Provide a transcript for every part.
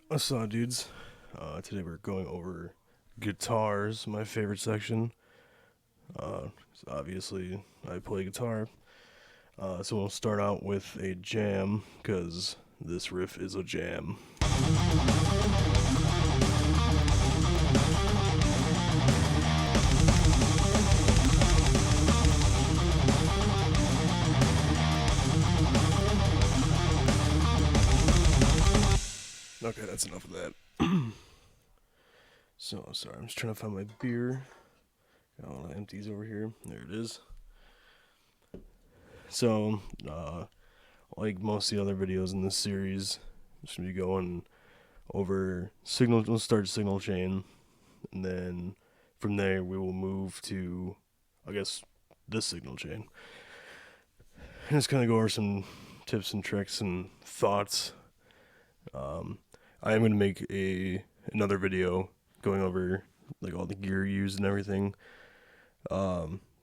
What's up, dudes? Today we're going over guitars, my favorite section. Uh, Obviously, I play guitar. So we'll start out with a jam, because this riff is a jam. Okay, that's enough of that. So, sorry, I'm just trying to find my beer. Got a lot of empties over here. There it is. So, like most of the other videos in this series, I'm just going to be going over signal. We'll start signal chain, and then from there we will move to, I guess, this signal chain. And just kind of go over some tips and tricks and thoughts. I am going to make another video going over like all the gear used and everything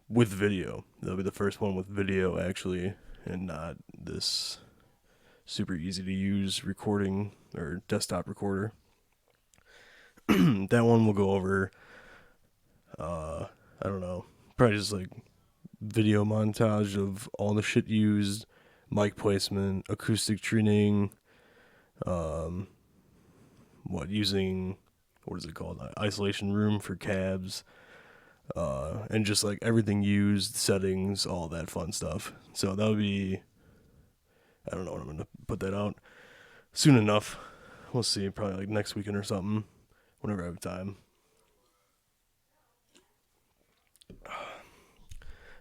with video. That'll be the first one with video actually, and not this super easy to use recording or desktop recorder. That one will go over I don't know, probably just like video montage of all the shit used, mic placement, acoustic tuning, using, what is it called, isolation room for cabs, and just like everything used, settings, all that fun stuff. So that would be, I don't know when I'm gonna put that out, soon enough. We'll see, probably like next weekend or something, whenever I have time.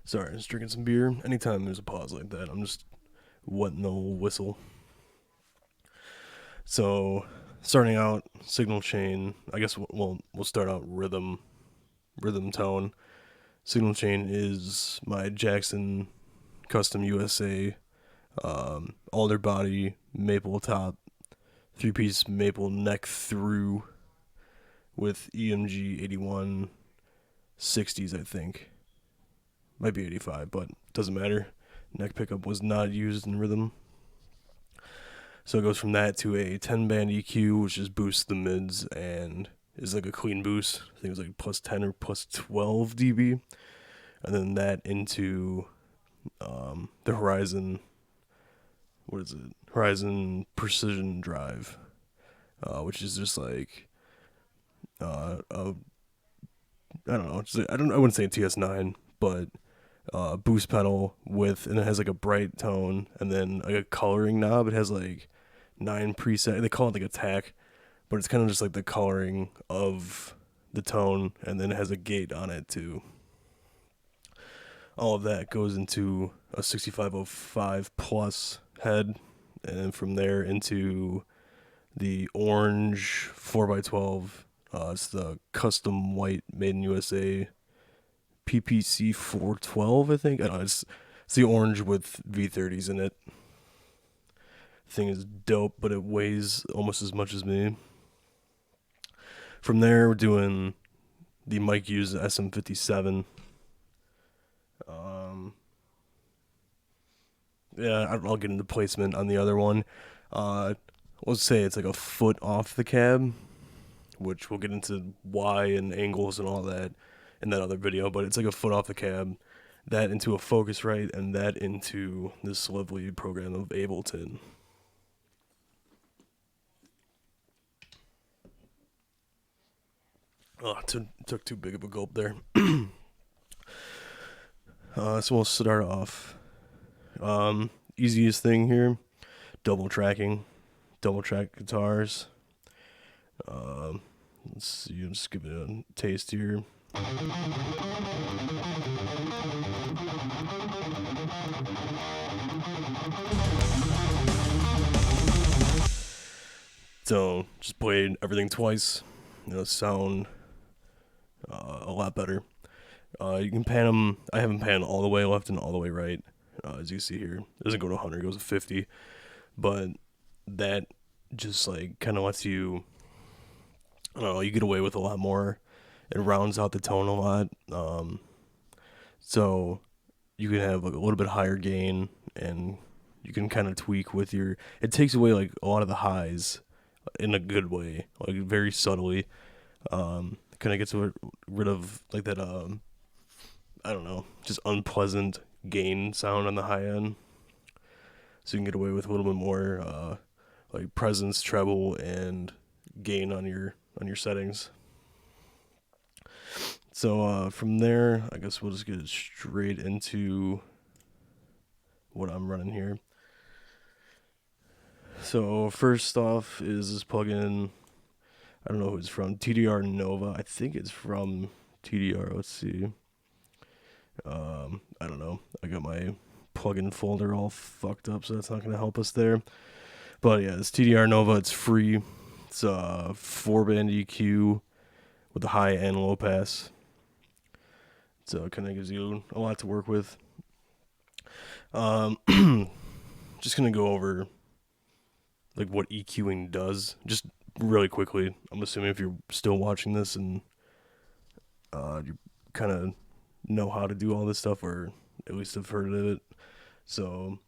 Sorry, just drinking some beer. Anytime there's a pause like that, I'm just wetting the old whistle. So, starting out, signal chain. I guess we'll start out rhythm tone. Signal chain is my Jackson Custom USA alder body maple top, 3-piece maple neck through with EMG 81 60s, I think. Might be 85, but doesn't matter. Neck pickup was not used in rhythm. So it goes from that to a 10-band EQ, which just boosts the mids and is like a clean boost. I think it was like plus 10 or plus 12 dB. And then that into the Horizon, what is it? Horizon Precision Drive, which is just like, I don't know, I wouldn't say TS9, but boost pedal with, and it has like a bright tone and then like a coloring knob. It has like 9 preset. They call it like attack, but it's kind of just like the coloring of the tone, and then it has a gate on it too. All of that goes into a 6505 plus head, and then from there into the orange 4x12. It's the custom white made in USA PPC 412, I think. I don't know, it's the orange with V30s in it. Thing is dope, but it weighs almost as much as me. From there, we're doing the mic used SM57. Yeah, I'll get into placement on the other one. Let's say it's like a foot off the cab, which we'll get into why and angles and all that in that other video, but it's like a foot off the cab, that into a Focusrite, and that into this lovely program of Ableton. Oh, took too big of a gulp there. So we'll start off. Easiest thing here, double track guitars. Let's see, I'll just give it a taste here. So just played everything twice. Sound a lot better. You can pan them. I have them pan all the way left and all the way right. As you see here, it doesn't go to 100, it goes to 50. But that just like kind of lets you, I don't know, you get away with a lot more. It rounds out the tone a lot. So you can have like a little bit higher gain, and you can kind of tweak with your. It takes away like a lot of the highs. in a good way, like very subtly. Kind of gets rid of like that. I don't know, just unpleasant gain sound on the high end, so you can get away with a little bit more like presence, treble, and gain on your settings. So from there, I guess we'll just get straight into what I'm running here. So first off is this plugin. I don't know who it's from. TDR Nova. I think it's from TDR. Let's see. I don't know. I got my plugin folder all fucked up, so that's not going to help us there. But yeah, it's TDR Nova. It's free. It's a 4-band EQ with a high and low pass. So it kind of gives you a lot to work with. Just going to go over like what EQing does, just really quickly. I'm assuming if you're still watching this and you kind of know how to do all this stuff, or at least have heard of it. So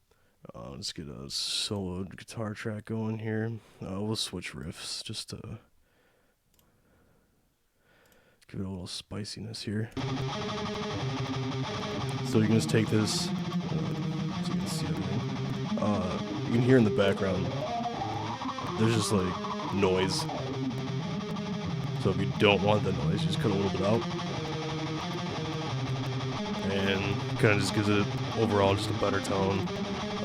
let's get a solo guitar track going here. We'll switch riffs just to give it a little spiciness here. So you can just take this, so you can see everything. You can hear in the background, there's just like noise. So if you don't want the noise, just cut a little bit out. And kind of just gives it overall just a better tone.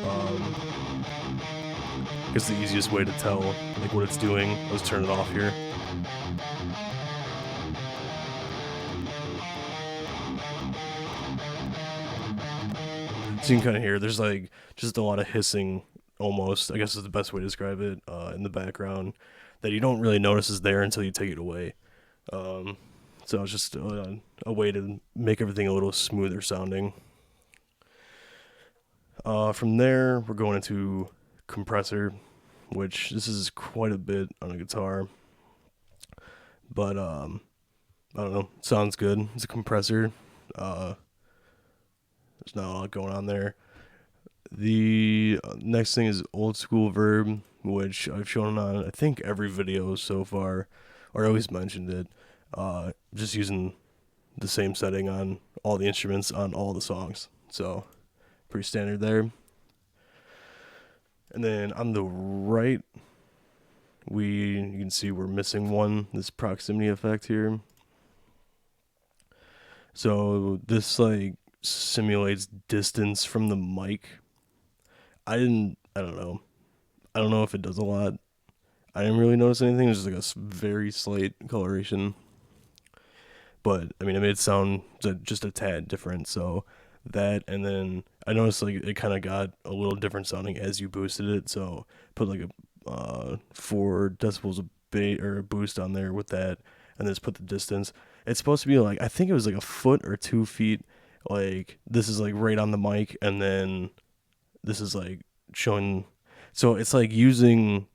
I guess the easiest way to tell like what it's doing, let's turn it off here. So you can kind of hear there's like just a lot of hissing, almost, I guess is the best way to describe it, in the background that you don't really notice is there until you take it away. So it's just a way to make everything a little smoother sounding. From there, we're going into compressor, which this is quite a bit on a guitar. But I don't know, sounds good. It's a compressor. There's not a lot going on there. The next thing is old school verb, which I've shown on I think every video so far, or at least mentioned it. Just using the same setting on all the instruments on all the songs. So pretty standard there. And then on the right, you can see we're missing one, this proximity effect here. So this like simulates distance from the mic. I don't know. I don't know if it does a lot. I didn't really notice anything. It was just like a very slight coloration. But, I mean, it made it sound just a tad different. So that, and then I noticed like it kind of got a little different sounding as you boosted it. So put like a 4 decibels of a boost on there with that, and then just put the distance. It's supposed to be like, I think it was like a foot or 2 feet. Like this is like right on the mic, and then this is like showing. So it's like using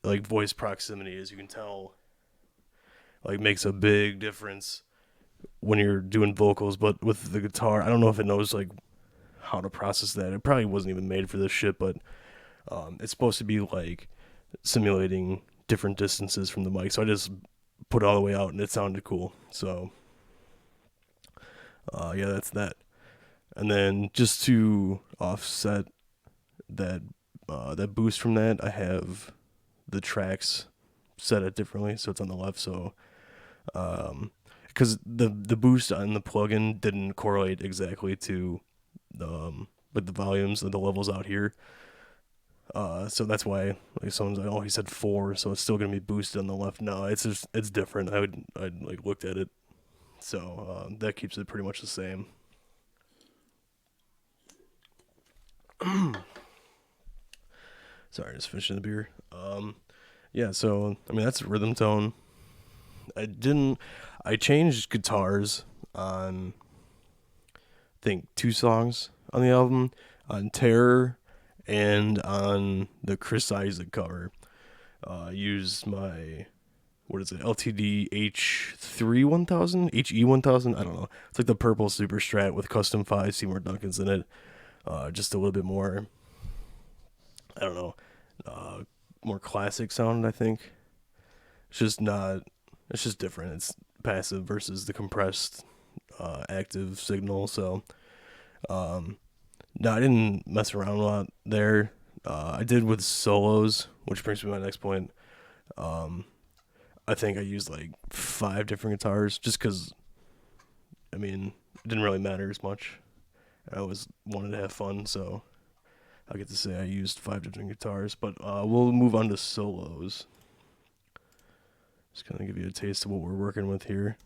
like voice proximity, as you can tell, like makes a big difference when you're doing vocals. But with the guitar, I don't know if it knows like how to process that. It probably wasn't even made for this shit, but it's supposed to be like simulating different distances from the mic. So I just put it all the way out, and it sounded cool. So yeah, that's that. And then just to offset that that boost from that, I have the tracks set it differently, so it's on the left. So because the boost on the plugin didn't correlate exactly to like the volumes and the levels out here. So that's why like someone's like, oh, he said 4, so it's still gonna be boosted on the left. No, it's different. I'd like looked at it, so that keeps it pretty much the same. Sorry, just finishing the beer. Yeah, so I mean that's rhythm tone. I changed guitars on I think 2 songs on the album, on Terror and on the Chris Isaac cover. I used my, what is it, LTD H3 1000? HE 1000? I don't know. It's like the purple Super Strat with custom 5 Seymour Duncans in it. Just a little bit more, I don't know, more classic sound, I think. It's just not. It's just different. It's passive versus the compressed, active signal. So, um, no, I didn't mess around a lot there. I did with solos, which brings me to my next point. Um, I think I used like 5 different guitars, just because. I mean, it didn't really matter as much. I always wanted to have fun, so I get to say I used 5 different guitars. But we'll move on to solos. Just kind of give you a taste of what we're working with here.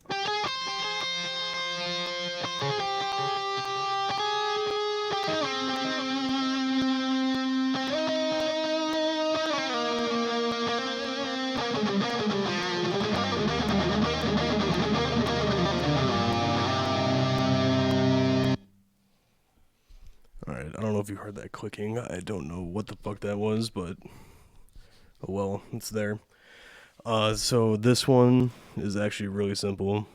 Alright, I don't know if you heard that clicking. I don't know what the fuck that was, but oh well, it's there. So this one is actually really simple.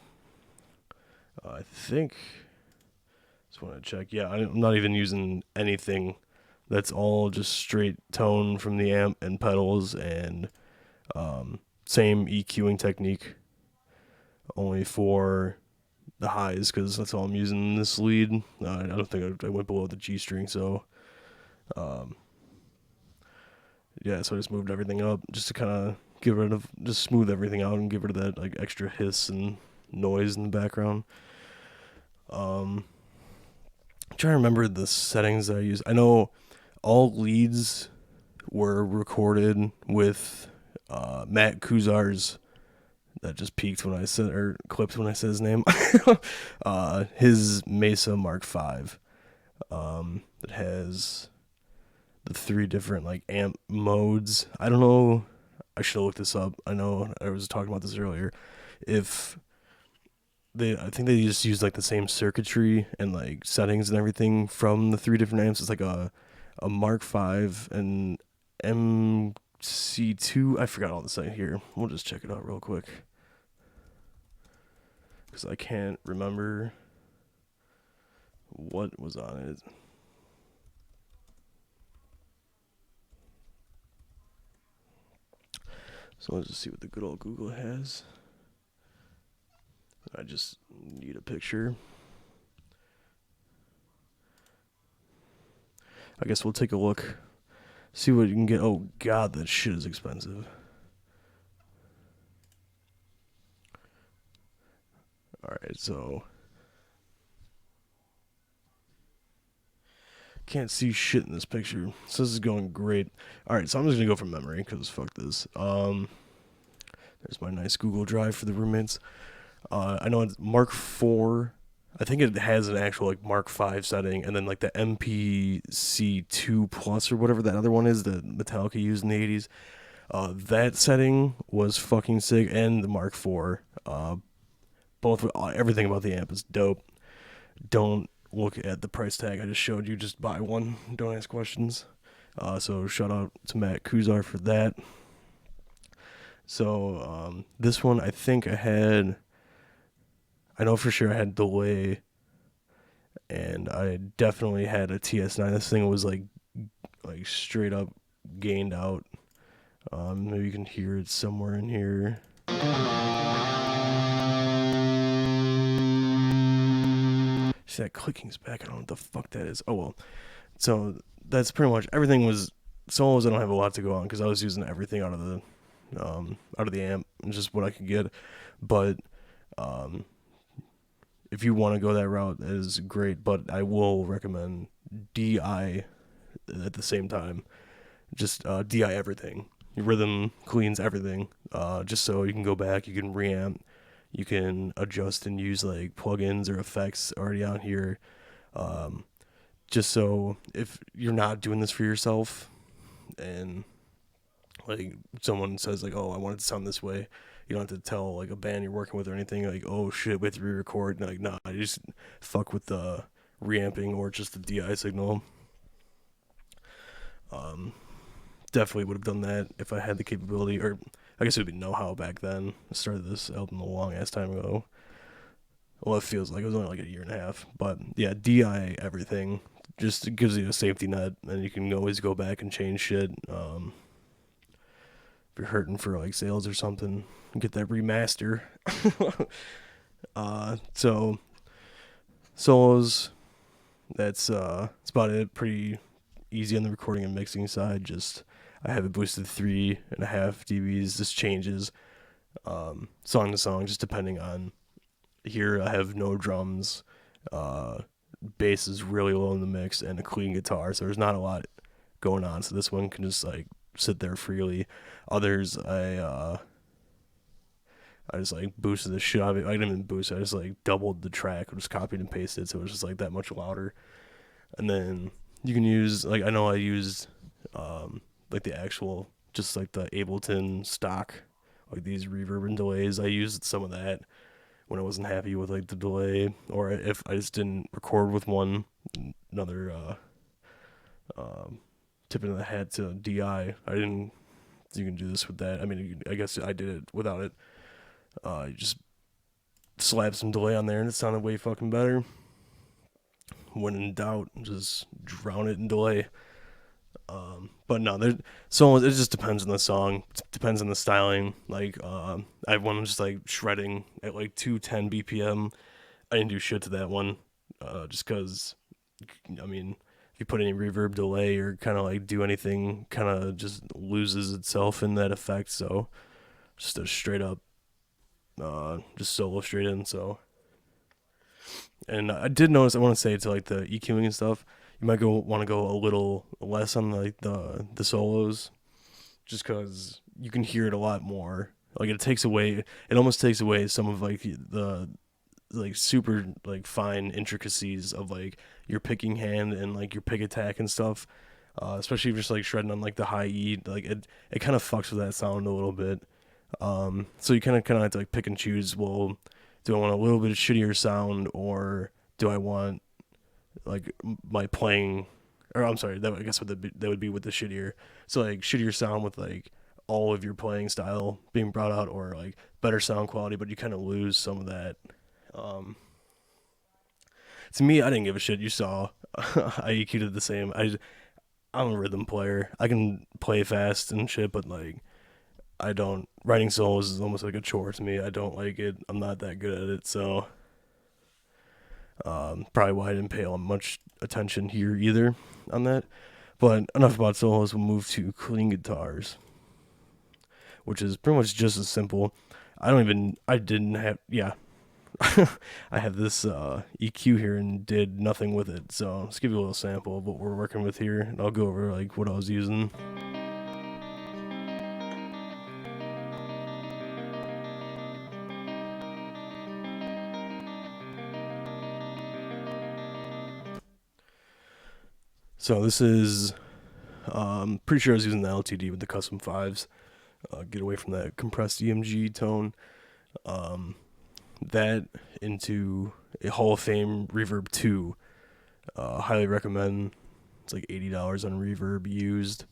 I think. Just want to check. Yeah, I'm not even using anything. That's all just straight tone from the amp and pedals, and same EQing technique, only for the highs, because that's all I'm using in this lead. I don't think I went below the G string, so um, yeah. So I just moved everything up just to kind of just smooth everything out and give rid of that like extra hiss and noise in the background. I'm trying to remember the settings that I use. I know all leads were recorded with Matt Kuzar's. That just peaked when I said, or clipped when I said his name. His Mesa Mark V. That has the 3 different like amp modes. I don't know. I should have looked this up. I know I was talking about this earlier. If I think they just use like the same circuitry and like settings and everything from the 3 different amps. It's like a Mark V and MC2. I forgot all the setting here. We'll just check it out real quick, because I can't remember what was on it. So let's just see what the good old Google has. I just need a picture. I guess we'll take a look. See what you can get. Oh god, that shit is expensive. Alright, so can't see shit in this picture. So this is going great. Alright, so I'm just gonna go from memory, because fuck this. There's my nice Google Drive for the roommates. I know it's Mark IV. I think it has an actual like Mark V setting, and then like the MPC2 Plus or whatever that other one is that Metallica used in the 80s. That setting was fucking sick, and the Mark IV. Both everything about the amp is dope. Don't look at the price tag I just showed you. Just buy one. Don't ask questions. So shout out to Matt Kuzar for that. So this one, I think I know for sure I had delay, and I definitely had a TS9. This thing was like straight up gained out. Maybe you can hear it somewhere in here. See, that clicking's back. I don't know what the fuck that is. Oh well. So that's pretty much everything. Was solos. I don't have a lot to go on because I was using everything out of the amp and just what I could get. But if you want to go that route, that is great. But I will recommend DI at the same time. Just DI everything. Your rhythm cleans everything. Just so you can go back, you can reamp, you can adjust and use like plugins or effects already on here. Just so if you're not doing this for yourself, and like someone says like, oh, I want it to sound this way, you don't have to tell like a band you're working with or anything like, oh shit, we have to re-record. Like, nah, I just fuck with the reamping or just the DI signal. Definitely would have done that if I had the capability, or I guess it would be know-how back then. I started this album a long ass time ago. Well, it feels like it was only like a year and a half, but yeah, DI everything. Just gives you a safety net, and you can always go back and change shit. if you're hurting for like sales or something, get that remaster. So solos, that's about it. Pretty easy on the recording and mixing side. Just I have it boosted 3.5 dBs. This changes song to song, just depending on. Here I have no drums. Uh, Bass is really low in the mix and a clean guitar, so there's not a lot going on. So this one can just like sit there freely. Others I just like boosted the shit out of it. I didn't even boost it. I just like doubled the track. I just copied and pasted, so it was just like that much louder. And then you can use like I know I used like the actual just like the Ableton stock like these reverb and delays. I used some of that when I wasn't happy with like the delay, or if I just didn't record with one. Another tip into the hat to DI. I didn't. You can do this with that. I mean, I guess I did it without it. You just slap some delay on there, and it sounded way fucking better. When in doubt, just drown it in delay. But no, so it just depends on the song. It depends on the styling. Like I have one just like shredding at like 210 BPM. I didn't do shit to that one, just cause. I mean, if you put any reverb, delay, or kind of like do anything, kind of just loses itself in that effect. So just a straight up, just solo straight in. So, and I did notice. I want to say to like the EQing and stuff. You might want to go a little less on like the solos, just because you can hear it a lot more. Like it takes away. It almost takes away some of like the like super like fine intricacies of like your picking hand and like your pick attack and stuff. Especially if you're just like shredding on like the high E, like it kind of fucks with that sound a little bit. So you kind of have to like pick and choose. Well, do I want a little bit of shittier sound, or do I want like my playing? Or I'm sorry, that I guess that would be with the shittier. So like shittier sound with like all of your playing style being brought out, or like better sound quality, but you kind of lose some of that. Um, to me, I didn't give a shit. You saw, I EQ'd the same. I'm a rhythm player. I can play fast and shit, but like I don't. Writing solos is almost like a chore to me. I don't like it. I'm not that good at it, so probably why I didn't pay much attention here either on that. But enough about solos. We'll move to clean guitars, which is pretty much just as simple. I didn't have. Yeah, I have this EQ here and did nothing with it. So let's give you a little sample of what we're working with here, and I'll go over like what I was using. So this is pretty sure I was using the LTD with the custom fives. Get away from that compressed EMG tone. That into a Hall of Fame Reverb 2. Highly recommend. It's like $80 on Reverb used.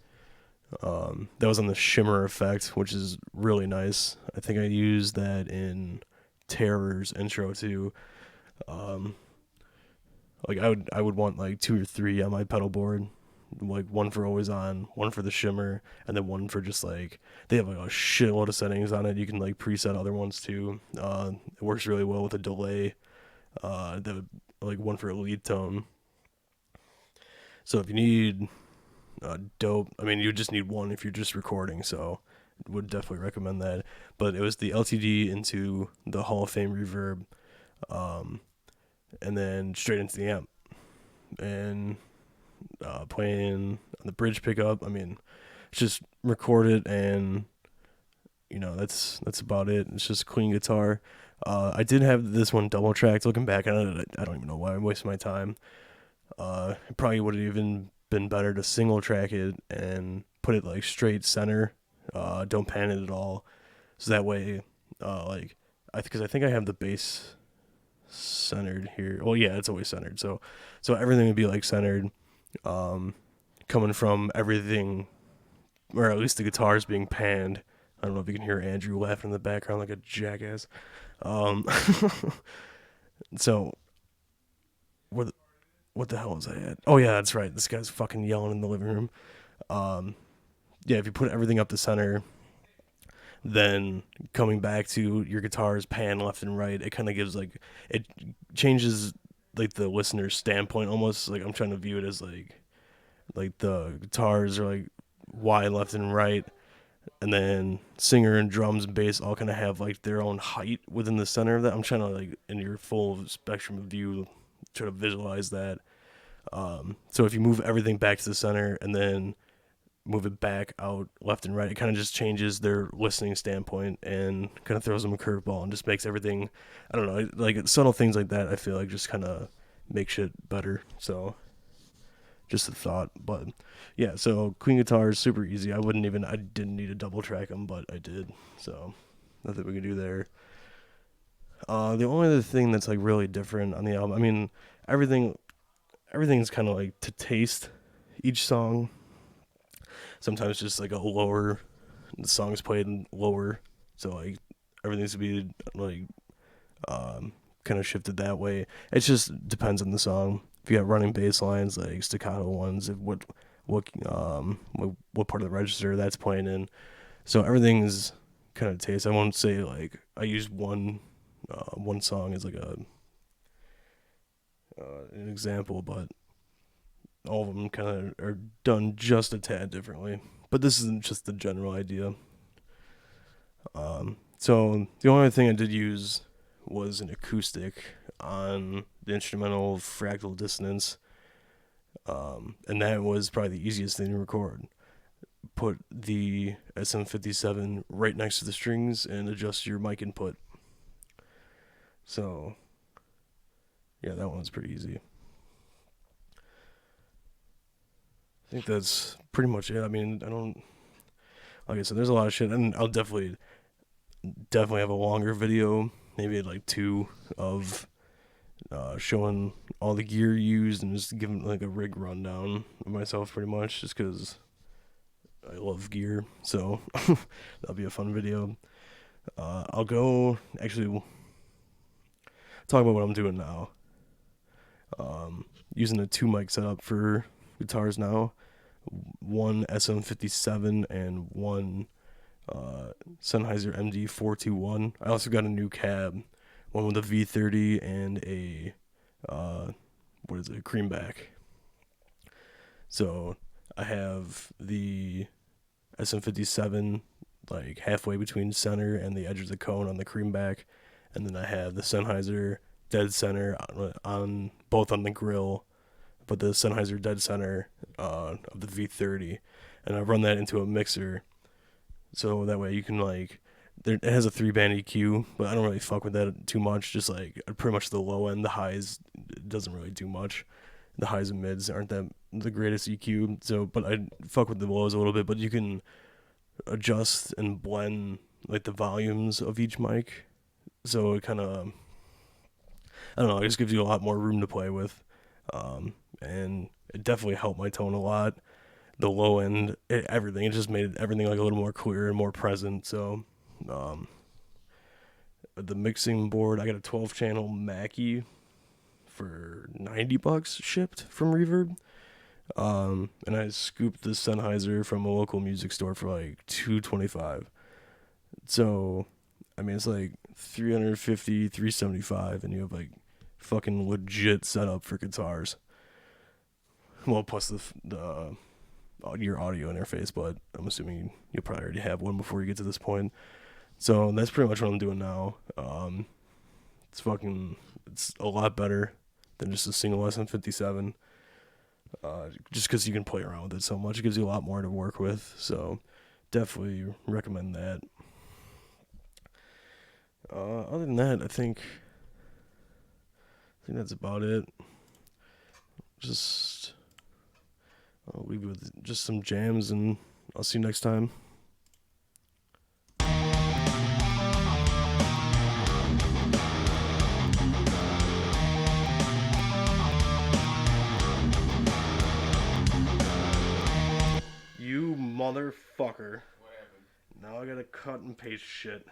That was on the shimmer effect, which is really nice. I think I used that in Terror's intro too. Like I would want like 2 or 3 on my pedal board, like one for always on, one for the shimmer, and then one for just like they have like a shitload of settings on it. You can like preset other ones too. It works really well with a delay. That like one for a lead tone. So if you need dope, I mean you just need one if you're just recording. So would definitely recommend that. But it was the LTD into the Hall of Fame reverb, and then straight into the amp, and playing on the bridge pickup. I mean, it's just record it, and that's about it. It's just clean guitar. I did have this one double tracked. Looking back on it, I don't even know why I'm wasting my time. It probably would have even been better to single track it and put it like straight center. Don't pan it at all, so that way, like, because I think I have the bass centered here. Well, yeah, it's always centered. So everything would be like centered, coming from everything, or at least the guitars being panned. I don't know if you can hear Andrew laughing in the background like a jackass. Um, so what the hell was I at? Oh yeah, that's right. This guy's fucking yelling in the living room. Yeah, if you put everything up the center, then coming back to your guitar's pan left and right, it kind of gives like it changes like the listener's standpoint almost. Like I'm trying to view it as like the guitars are like wide left and right, and then singer and drums and bass all kind of have like their own height within the center of that. I'm trying to like in your full spectrum of view try to visualize that. So if you move everything back to the center and then move it back out left and right, it kind of just changes their listening standpoint and kind of throws them a curveball and just makes everything, I don't know, like subtle things like that. I feel like just kind of make shit better. So just a thought, but yeah. So clean guitar is super easy. I didn't need to double track them, but I did. So nothing we can do there. The only other thing that's like really different on the album, I mean, everything everything's kind of like to taste. Each song, sometimes just like a lower, the song's played in lower, so like everything's to be like kind of shifted that way. It just depends on the song. If you got running bass lines, like staccato ones, if what part of the register that's playing in. So everything's kind of taste. I won't say like I use one song as like a an example, but all of them kind of are done just a tad differently. But this isn't just the general idea. So the only thing I did use was an acoustic on the instrumental Fractal Dissonance, and that was probably the easiest thing to record. Put the SM57 right next to the strings and adjust your mic input. So yeah, that one's pretty easy. I think that's pretty much it. I mean, I don't, like I said, there's a lot of shit, and I'll definitely have a longer video, maybe like two, of showing all the gear used and just giving like a rig rundown of myself, pretty much, just because I love gear. So that'll be a fun video. I'll go actually talk about what I'm doing now. Using a 2 mic setup for guitars now, one SM57 and one Sennheiser MD421. I also got a new cab, one with a V30 and a creamback. So I have the SM57 like halfway between center and the edge of the cone on the creamback, and then I have the Sennheiser dead center on both on the grill, but the Sennheiser dead center of the V30, and I run that into a mixer, so that way you can like, it has a 3-band EQ, but I don't really fuck with that too much. Just like pretty much the low end, the highs it doesn't really do much. The highs and mids aren't that the greatest EQ, so but I fuck with the lows a little bit. But you can adjust and blend like the volumes of each mic, so it kind of, I don't know, it just gives you a lot more room to play with, and it definitely helped my tone a lot. The low end, everything, it just made everything like a little more clear and more present. So the mixing board, I got a 12-channel Mackie for $90 shipped from Reverb, and I scooped the Sennheiser from a local music store for like $225. So I mean, it's like $350, $375, and you have like fucking legit setup for guitars. Well, plus the your audio interface, but I'm assuming you'll probably already have one before you get to this point. So that's pretty much what I'm doing now. It's a lot better than just a single SM57. Just because you can play around with it so much, it gives you a lot more to work with. So definitely recommend that. Other than that, I think that's about it. I'll leave you with just some jams, and I'll see you next time. You motherfucker. What happened? Now I gotta cut and paste shit.